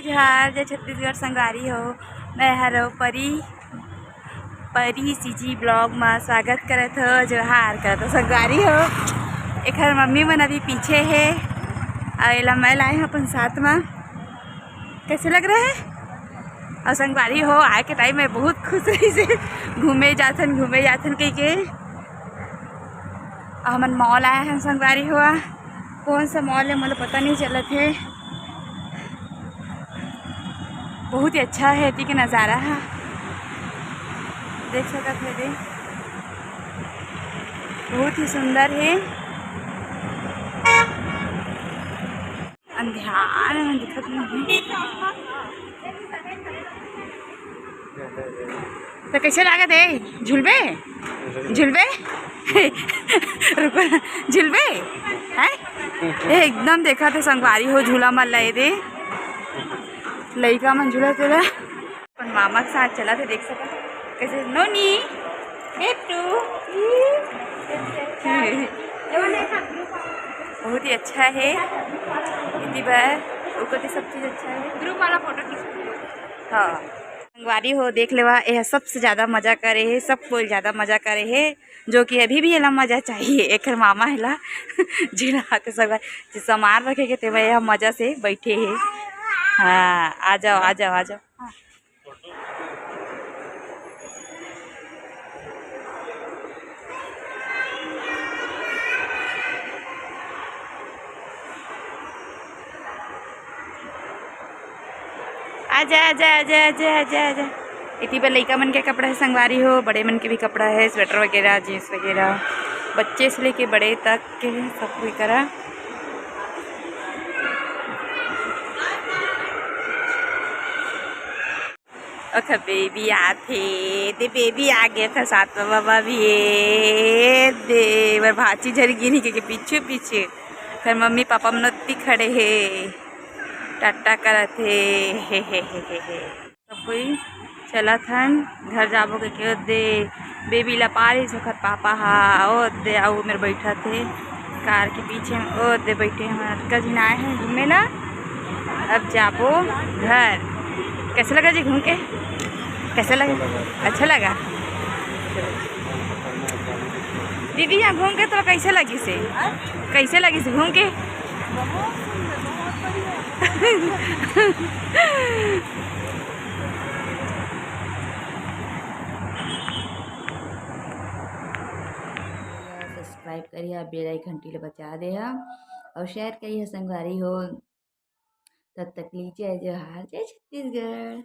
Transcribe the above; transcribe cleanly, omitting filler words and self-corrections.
जोहार जय छत्तीसगढ़ संगवारी हो। मैं हरो परी सीजी ब्लॉग में स्वागत करत हो। जोहार करत हो संगवारी हो। एक मम्मी मन अभी पीछे है और एला मैं लाए हैं अपन साथ में। कैसे लग रहा है? और संगवारी हो आए के टाइम में बहुत खुश रही से घूमे जाथन कही के। हमन मॉल आए हैं संगवारी हुआ। कौन सा मॉल है मुझे पता नहीं चलत है। बहुत ही अच्छा है कि नज़ारा है, देख सकते है। बहुत ही सुंदर है। अंधियार में दिखत नहीं तो कैसे लागत है? झुलबे रुको झुलबे है एकदम देखा थे संगवारी हो। झूला मन लए दे लइका मन झूला तेरा अपन मामा के साथ चला थे। देख सका कैसे नोनी बेटू बहुत ही अच्छा है। इतनी बार सब चीज़ अच्छा है। ग्रुप वाला फोटो खींच। हाँ संगवारी हो देख लेवा यह सबसे ज़्यादा मज़ा करे है। सब कोई ज़्यादा मज़ा करे है जो कि अभी भी एला मज़ा चाहिए। एक मामा हेला जिला हाथे सब सामान रखे के ते यह मज़ा से बैठे है। हाँ आ जाओ आ जाओ आ जाओ। हाँ। आजा आजा आजा आजा आजा आजा। इतनी बार लड़का मन के कपड़ा है संगवारी हो। बड़े मन के भी कपड़ा है, स्वेटर वगैरह जीन्स वगैरह बच्चे से लेके बड़े तक के सब कोई करा। ओके बेबी आथे दे बेबी आ गया था साथ में बाबा भी दे बर भाची झरी गिरी के पीछे पीछे। फिर मम्मी पापा मनती खड़े है टाटा करत हे सब कोई चला थन घर जाबो के क्यों दे बेबी ला पारी सुखत पापा हा ओ दे आओ मेरे बैठा थे कार के पीछे में ओ दे बैठे हैं। अटका जी आए हैं घूमे ला। अब जाबो घर। कैसे लगा जी घूम के? कैसे लगा? अच्छा लगा दीदी यहाँ घूम के तो कैसे लगी से? कैसे लगी से घूम के? सब्सक्राइब करिए, बेल आइकन घंटी ला बचा दे और शेयर करिए संगवारी हो। तब तक लीजिए जोहार जय छत्तीसगढ़।